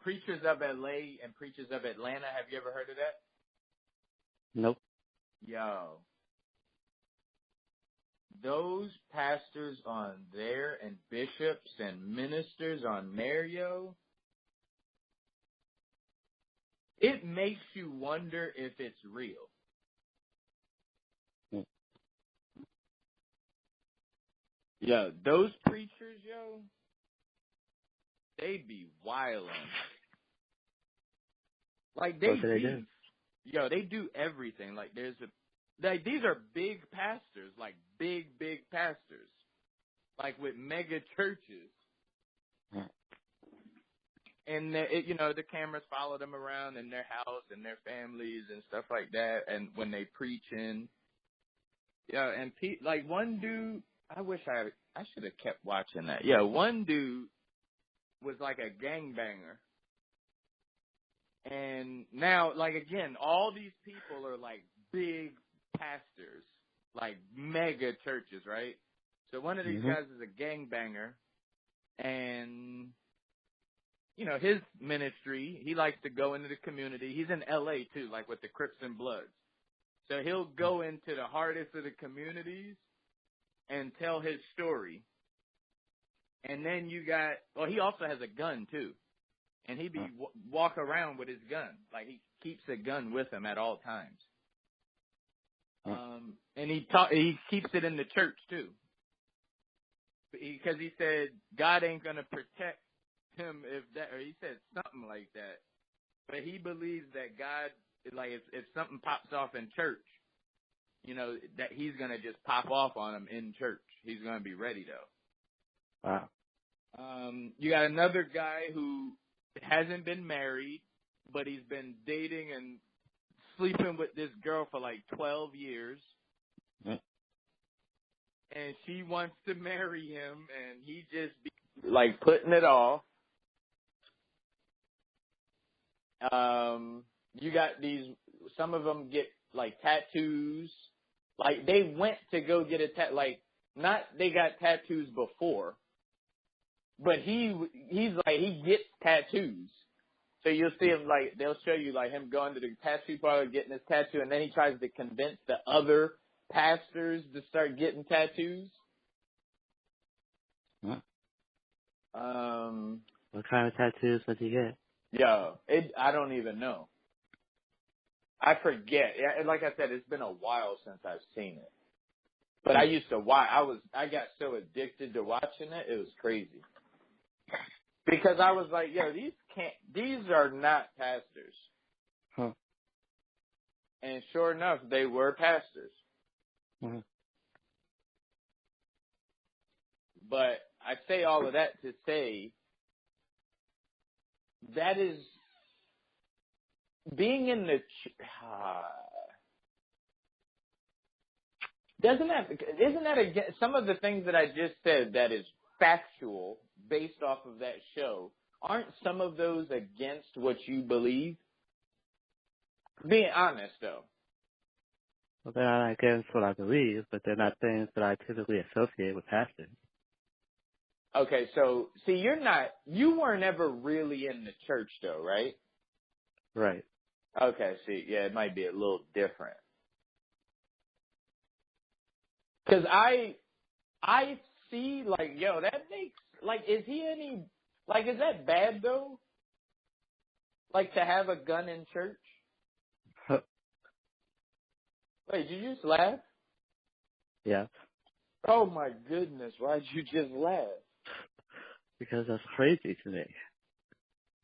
Preachers of LA and Preachers of Atlanta. Have you ever heard of that? Nope. Yo. Those pastors on there and bishops and ministers on there, yo, it makes you wonder if it's real. Yo, those preachers, yo, they be wildin'. Like, they do everything. Like, these are big pastors, like big pastors, like with mega churches. And, the cameras follow them around in their house and their families and stuff like that. And when they preaching, and like one dude, I wish I should have kept watching that. Yeah, one dude was like a gangbanger. And now, like, again, all these people are like big pastors, like mega churches, right? So one of these guys is a gangbanger, and, his ministry, he likes to go into the community. He's in L.A., too, like with the Crips and Bloods. So he'll go into the hardest of the communities and tell his story. And then he also has a gun, too. And he walk around with his gun. Like, he keeps a gun with him at all times. And he keeps it in the church, too. Because he said God ain't going to protect him or he said something like that. But he believes that God, like, if something pops off in church, that he's going to just pop off on him in church. He's going to be ready, though. Wow. You got another guy who hasn't been married, but he's been dating and sleeping with this girl for like 12 years. And she wants to marry him, and he just be like putting it off. You got some of them get like tattoos. Like, they went to go get a they got tattoos before, but he's like, he gets tattoos. So you'll see him, like, they'll show you, like, him going to the tattoo parlor, getting his tattoo, and then he tries to convince the other pastors to start getting tattoos. What kind of tattoos does he get? I don't even know. I forget. Like I said, it's been a while since I've seen it. But I used to watch. I got so addicted to watching it, it was crazy. Because I was like, these are not pastors. Huh. And sure enough, they were pastors. Mm-hmm. But I say all of that to say that is being in the isn't that again some of the things that I just said that is factual based off of that show? Aren't some of those against what you believe? Being honest, though. Well, they're not against what I believe, but they're not things that I typically associate with pastors. Okay, so, see, you weren't ever really in the church, though, right? Right. Okay, see, yeah, it might be a little different. Because I see, like, that makes, like, is that bad, though? Like, to have a gun in church? Wait, did you just laugh? Yeah. Oh, my goodness, why'd you just laugh? Because that's crazy to me.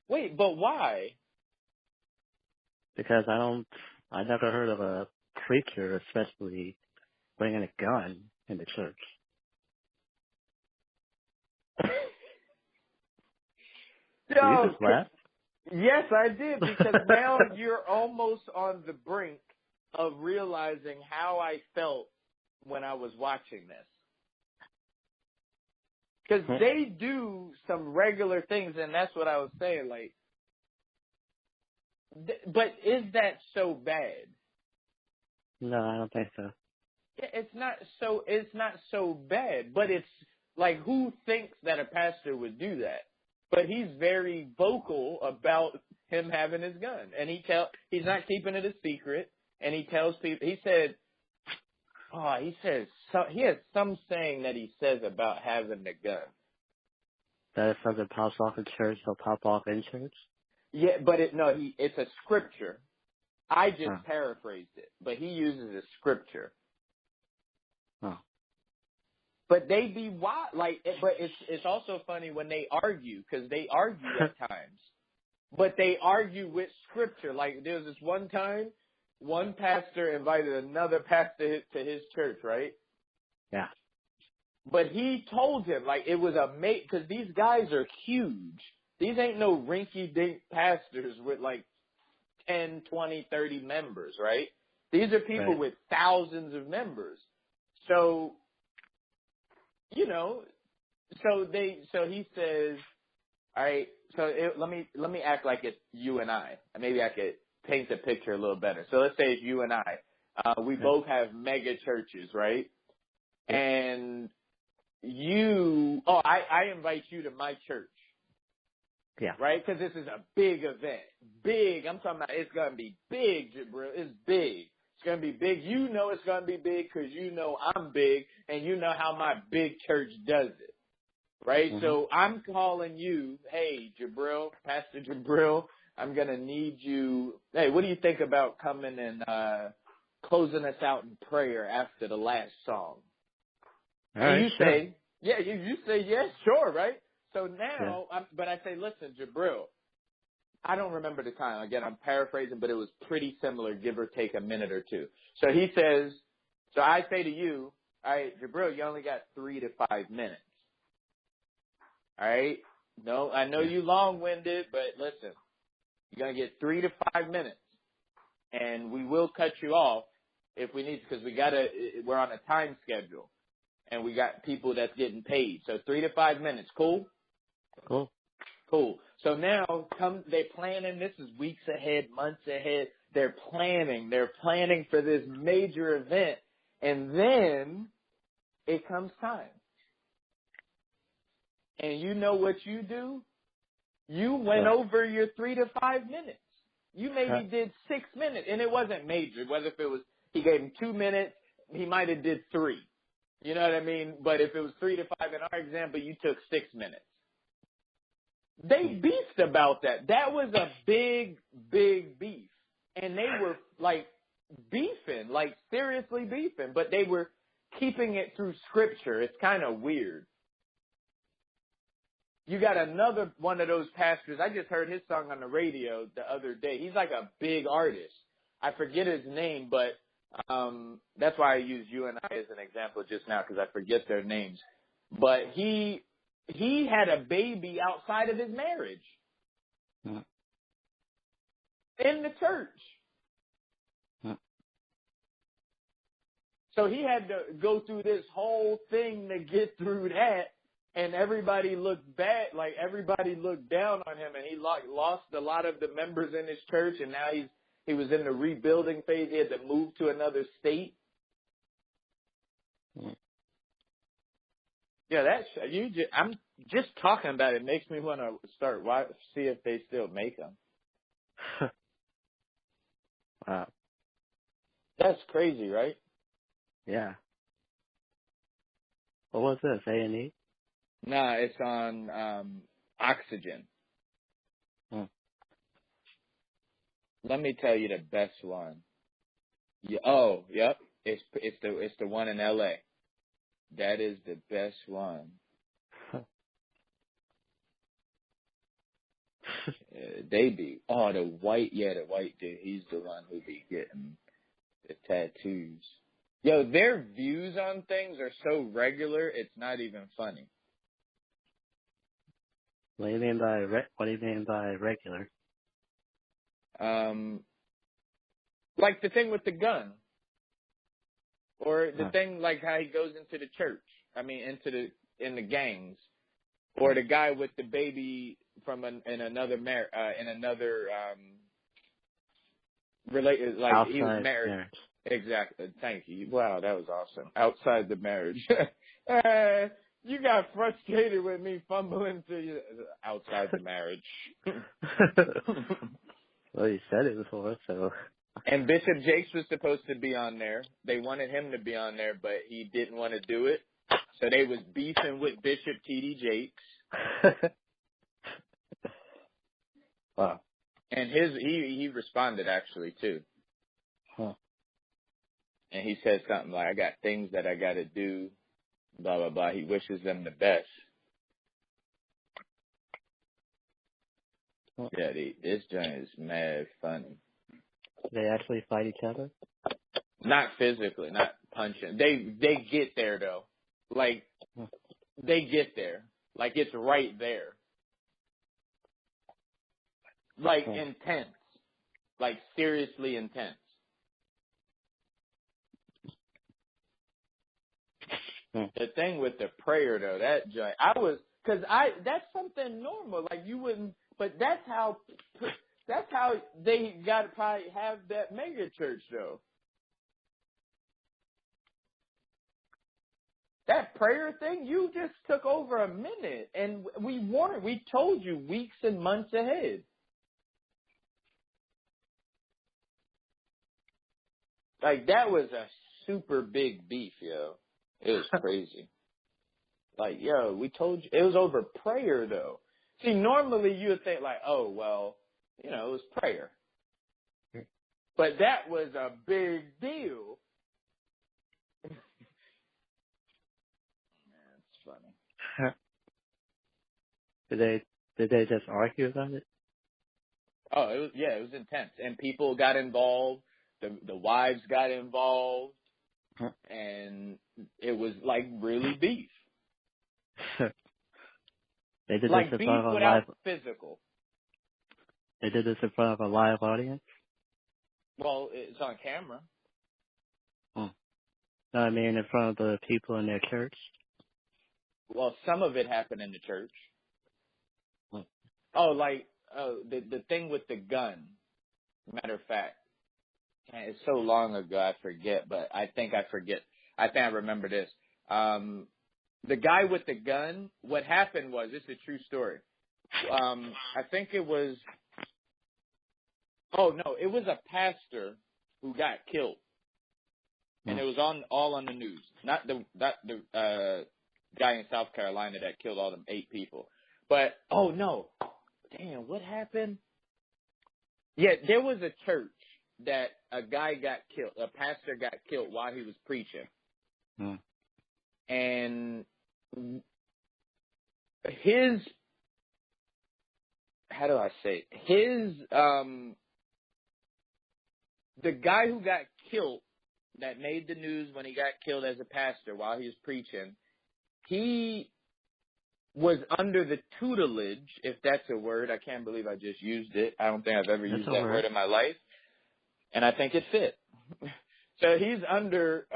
Wait, but why? Because I never heard of a preacher, especially bringing a gun in the church. Did you just laugh? Yes, I did, because now you're almost on the brink of realizing how I felt when I was watching this. Because they do some regular things, and that's what I was saying, like, but is that so bad? No, I don't think so. It's not so bad, but it's like, who thinks that a pastor would do that? but he's very vocal about him having his gun, and he's not keeping it a secret, and he tells people. He said, he has some saying that he says about having the gun. That if something pops off in church, he'll pop off in church? Yeah, but it's a scripture. I just paraphrased it, but he uses a scripture. Oh. But they be wild, but it's also funny when they argue, because they argue at times. But they argue with scripture. Like, there was this one time, one pastor invited another pastor to his church, right? Yeah. But he told him, it was because these guys are huge. These ain't no rinky-dink pastors with, 10, 20, 30 members, right? These are people with thousands of members. So, so he says, all right, so let me act like it's you and I. Maybe I could paint the picture a little better. So let's say it's you and I. We both have mega churches, right? And I invite you to my church. Yeah. Right? Because this is a big event. Big. I'm talking about it's going to be big, Jibriel. It's big. It's going to be big. You know it's going to be big because you know I'm big and you know how my big church does it. Right? Mm-hmm. So I'm calling you, hey, Jibriel, Pastor Jibriel, I'm going to need you. Hey, what do you think about coming and closing us out in prayer after the last song? And you say, you say, yes, sure, right? So now, but I say, listen, Jibriel, I don't remember the time. Again, I'm paraphrasing, but it was pretty similar, give or take a minute or two. So he says, so I say to you, all right, Jibriel, you only got 3 to 5 minutes. All right? No, I know you long-winded, but listen, you're going to get 3 to 5 minutes, and we will cut you off if we need to, because we're on a time schedule, and we got people that's getting paid. So 3 to 5 minutes, cool? Cool. So now they're planning. This is weeks ahead, months ahead. They're planning for this major event. And then it comes time. And you know what you do? You went over your 3 to 5 minutes. You maybe did 6 minutes. And it wasn't major. Whether if it was, he gave him 2 minutes, he might have did 3. You know what I mean? But if it was 3 to 5 in our example, you took 6 minutes. They beefed about that. That was a big, big beef. And they were, beefing, seriously beefing. But they were keeping it through Scripture. It's kind of weird. You got another one of those pastors. I just heard his song on the radio the other day. He's like a big artist. I forget his name, but that's why I use you and I as an example just now, because I forget their names. But he had a baby outside of his marriage in the church. So he had to go through this whole thing to get through that, and everybody looked bad, everybody looked down on him, and he lost a lot of the members in his church, and now he was in the rebuilding phase. He had to move to another state. Yeah, I'm just talking about it makes me want to see if they still make them. Wow. That's crazy, right? Yeah. What was this, A&E? Nah, it's on Oxygen. Let me tell you the best one. Yep. It's the one in LA. That is the best one. The white dude. He's the one who be getting the tattoos. Yo, their views on things are so regular, it's not even funny. What do you mean by regular? Like the thing with the gun. Or the thing like how he goes into the church. In the gangs. Or the guy with the baby from in another related, outside he was married. Exactly. Thank you. Wow, that was awesome. Outside the marriage. You got frustrated with me fumbling to you outside the marriage. Well, you said it before, so. And Bishop Jakes was supposed to be on there. They wanted him to be on there, but he didn't want to do it. So they was beefing with Bishop T.D. Jakes. Wow. And he responded actually too. Huh. And he said something like, I got things that I got to do, blah, blah, blah. He wishes them the best. Huh. Yeah, this joint is mad funny. They actually fight each other? Not physically, not punching. They get there, though. Like, they get there. Like, it's right there. Like, intense. Like, seriously intense. The thing with the prayer, though, that joint, that's something normal. Like, you wouldn't, but that's how they got to probably have that mega church, though. That prayer thing, you just took over a minute, and we told you weeks and months ahead. Like, that was a super big beef, yo. It was crazy. Like, yo, we told you. It was over prayer, though. See, normally you would think, like, oh, well, it was prayer. But that was a big deal. That's funny. Did they just argue about it? Oh, it was intense. And people got involved. The wives got involved. And it was, like, really beef. They did like this in beef front of a without live. physical. They did this in front of a live audience. Well, it's on camera. No, I mean in front of the people in their church. Well, some of it happened in the church. Oh, like the thing with the gun. Matter of fact, it's so long ago I forget, but I think I remember this. The guy with the gun. What happened was, this is a true story. I think it was. Oh no, it was a pastor who got killed, and it was all on the news. Not the guy in South Carolina that killed all them 8 people, but oh no, damn, what happened? Yeah, there was a church that a guy got killed, a pastor got killed while he was preaching, and his, how do I say it? The guy who got killed, that made the news when he got killed as a pastor while he was preaching, he was under the tutelage, if that's a word. I can't believe I just used it. I don't think I've ever used that word in my life. And I think it fit. So he's under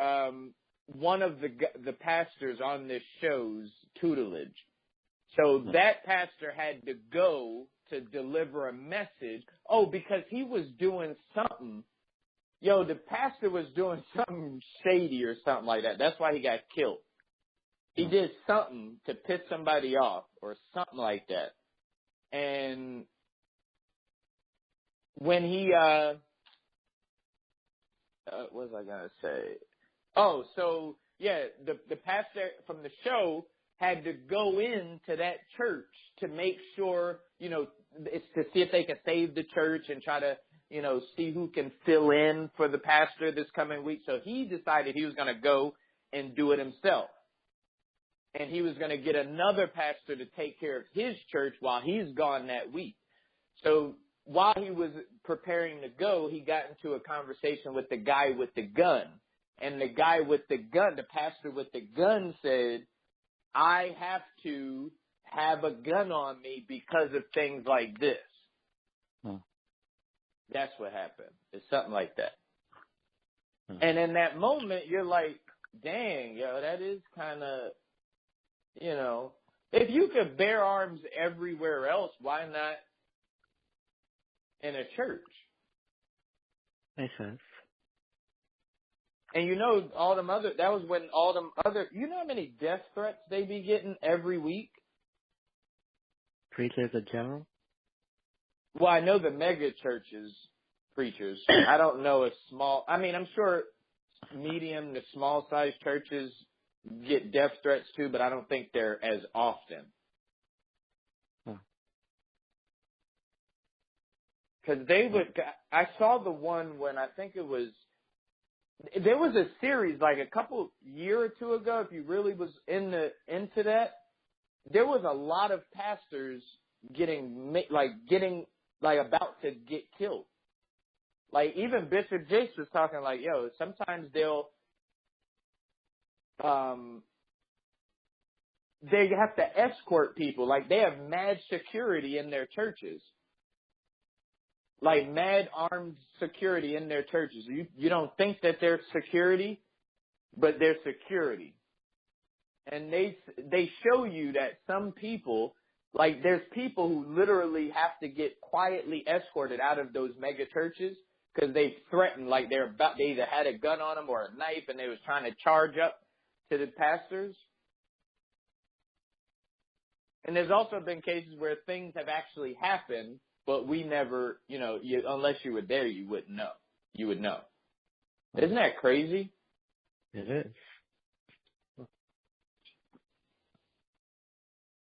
one of the pastors on this show's tutelage. So that pastor had to go to deliver a message. Oh, because he was doing something. Yo, the pastor was doing something shady or something like that. That's why he got killed. He did something to piss somebody off or something like that. And when he, what was I going to say? Oh, so, yeah, the pastor from the show had to go into that church to make sure, it's to see if they can save the church and try to, see who can fill in for the pastor this coming week. So he decided he was going to go and do it himself. And he was going to get another pastor to take care of his church while he's gone that week. So while he was preparing to go, he got into a conversation with the guy with the gun. And the guy with the gun, the pastor with the gun, said, I have to have a gun on me because of things like this. That's what happened. It's something like that. And in that moment, you're like, dang, yo, that is kind of, if you could bear arms everywhere else, why not in a church? Makes sense. And you know, that was when all them other, you know how many death threats they be getting every week? Preachers in general? Well, I know the mega churches preachers. I don't know if I'm sure medium to small size churches get death threats too, but I don't think they're as often. Because I saw the one when I think there was a series like a year or two ago, if you really was into that, there was a lot of pastors getting about to get killed. Like even Bishop Jakes was talking like, yo, sometimes they have to escort people. Like they have mad security in their churches. Like mad armed security in their churches. You don't think that they're security, but they're security. And they show you that some people, like there's people who literally have to get quietly escorted out of those mega churches because they threatened, like they either had a gun on them or a knife and they was trying to charge up to the pastors. And there's also been cases where things have actually happened, but we never, unless you were there, you wouldn't know. You would know. Isn't that crazy? It is.